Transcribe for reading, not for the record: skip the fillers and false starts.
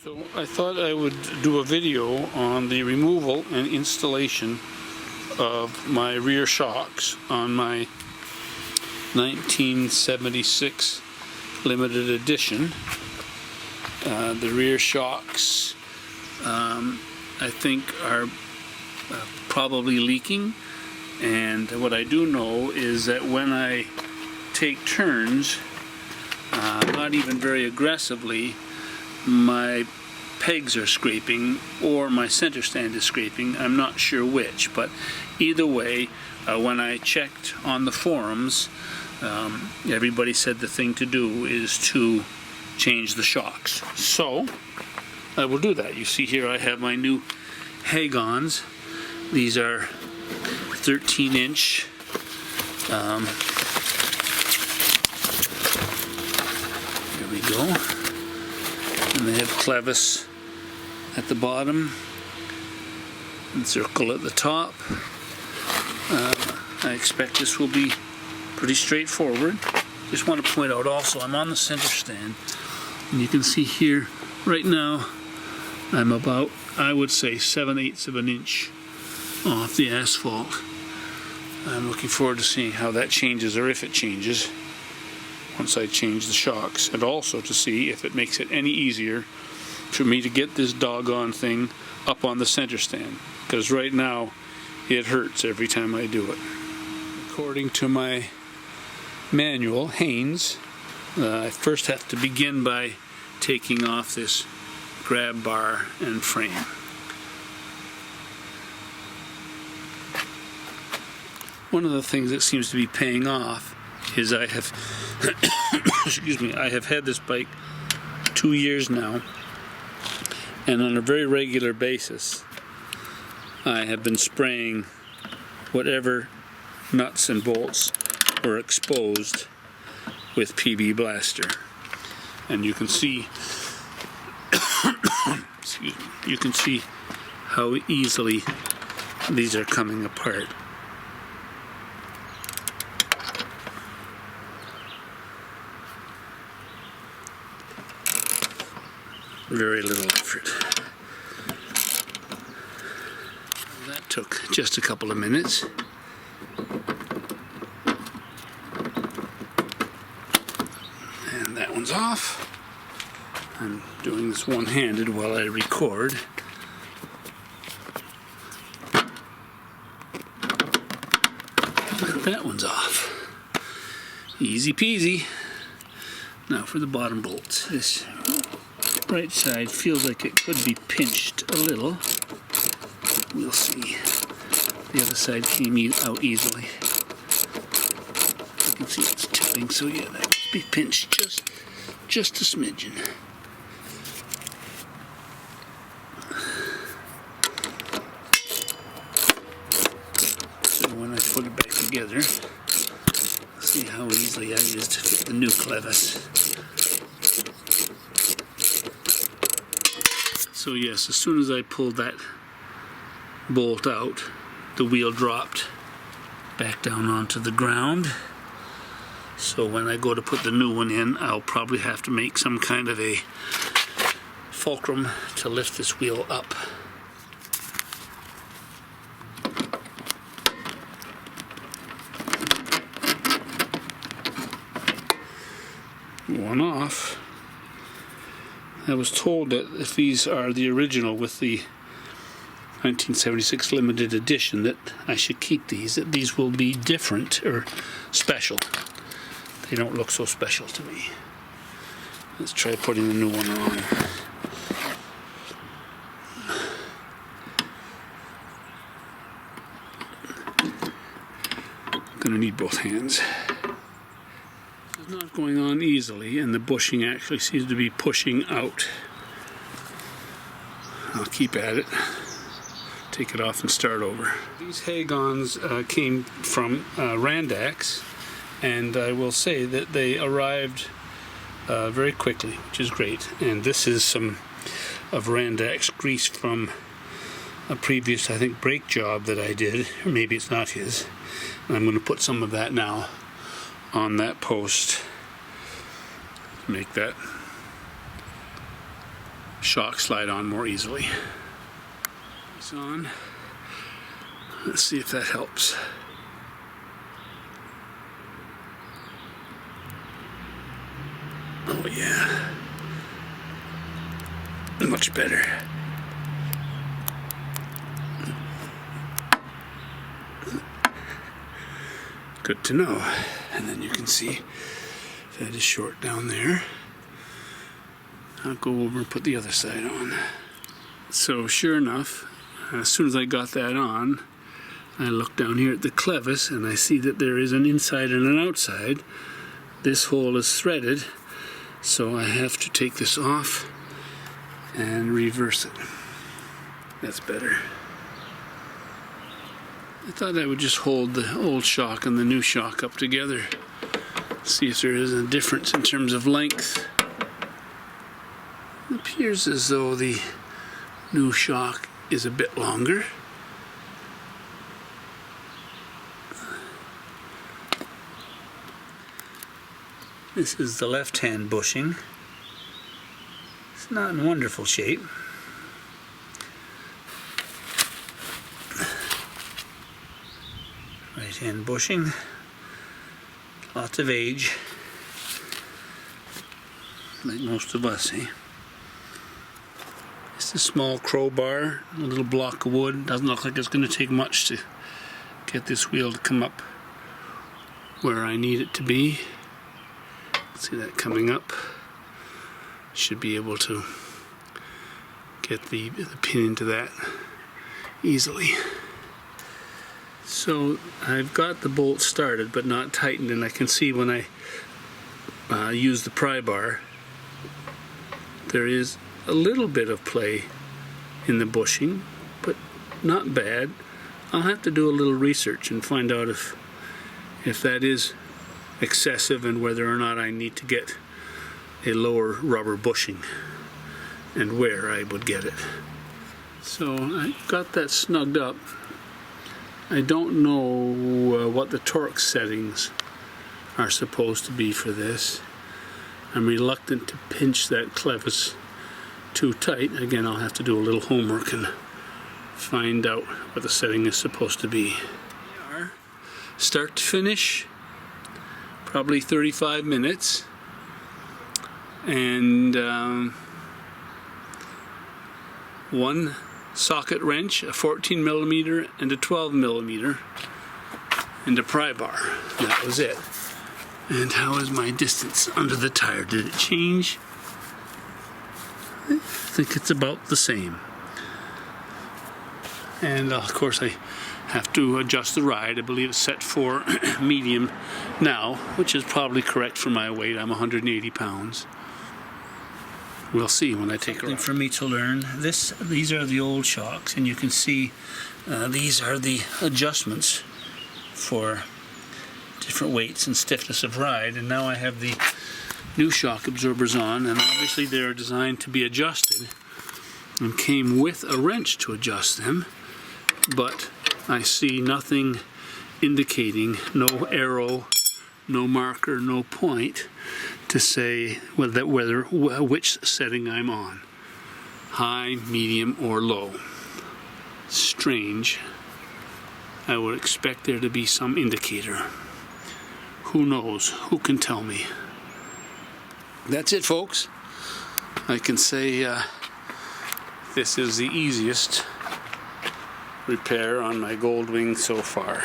So I thought I would do a video on the removal and installation of my rear shocks on my 1976 limited edition. The rear shocks I think are probably leaking, and what I do know is that when I take turns, not even very aggressively, my pegs are scraping or my center stand is scraping. I'm not sure which, but either way, when I checked on the forums, everybody said the thing to do is to change the shocks. So I will do that. You see here I have my new Hagons. These are 13-inch there we go. And they have clevis at the bottom and circle at the top. I expect this will be pretty straightforward. Just want to point out also, I'm on the center stand, and you can see here right now I'm about, I would say, 7/8 of an inch off the asphalt. I'm looking forward to seeing how that changes, or if it changes, once I change the shocks, and also to see if it makes it any easier for me to get this doggone thing up on the center stand, because right now it hurts every time I do it. According to my manual, Haynes, I first have to begin by taking off this grab bar and frame. One of the things that seems to be paying off is I have excuse me, I have had this bike 2 years now, and on a very regular basis I have been spraying whatever nuts and bolts were exposed with PB Blaster. And you can see excuse me, you can see how easily these are coming apart. Very little effort. That took just a couple of minutes. And that one's off. I'm doing this one-handed while I record. And that one's off. Easy peasy. Now for the bottom bolts. This right side feels like it could be pinched a little. We'll see. The other side came out easily. You can see it's tipping, so yeah, that must be pinched just a smidgen. So when I put it back together, see how easily I used to fit the new clevis. So yes, as soon as I pulled that bolt out, the wheel dropped back down onto the ground. So when I go to put the new one in, I'll probably have to make some kind of a fulcrum to lift this wheel up. One off. I was told that if these are the original with the 1976 limited edition, that I should keep these, that these will be different or special. They don't look so special to me. Let's try putting the new one on. I'm gonna need both hands. It's not going on easily, and the bushing actually seems to be pushing out. I'll keep at it, take it off and start over. These Hagons came from Randakk, and I will say that they arrived very quickly, which is great. And this is some of Randakk's grease from a previous, I think, brake job that I did, or maybe it's not his. And I'm going to put some of that now on that post, make that shock slide on more easily. It's on. Let's see if that helps. Oh yeah, much better. Good to know. And then you can see that is short down there. I'll go over and put the other side on. So sure enough, as soon as I got that on, I look down here at the clevis and I see that there is an inside and an outside. This hole is threaded, so I have to take this off and reverse it. That's better. I thought I would just hold the old shock and the new shock up together. See if there is a difference in terms of length. It appears as though the new shock is a bit longer. This is the left-hand bushing. It's not in wonderful shape. Right-hand bushing. Lots of age. Like most of us, eh? It's a small crowbar, a little block of wood. Doesn't look like it's going to take much to get this wheel to come up where I need it to be. See that coming up? Should be able to get the pin into that easily. So I've got the bolt started but not tightened, and I can see when I use the pry bar there is a little bit of play in the bushing, but not bad. I'll have to do a little research and find out if that is excessive and whether or not I need to get a lower rubber bushing and where I would get it. So I got that snugged up. I don't know what the torque settings are supposed to be for this. I'm reluctant to pinch that clevis too tight. Again, I'll have to do a little homework and find out what the setting is supposed to be. Start to finish, probably 35 minutes, and one socket wrench, a 14mm and a 12mm, and a pry bar. That was it. And how is my distance under the tire? Did it change? I think it's about the same. And of course I have to adjust the ride. I believe it's set for medium now, which is probably correct for my weight. I'm 180 pounds. We'll see when I take a ride. For me to learn, these are the old shocks, and you can see these are the adjustments for different weights and stiffness of ride, and now I have the new shock absorbers on, and obviously they're designed to be adjusted and came with a wrench to adjust them, but I see nothing indicating, no arrow, no marker, no point to say which setting I'm on, high, medium, or low. Strange. I would expect there to be some indicator. Who knows? Who can tell me? That's it, folks. I can say this is the easiest repair on my Goldwing so far.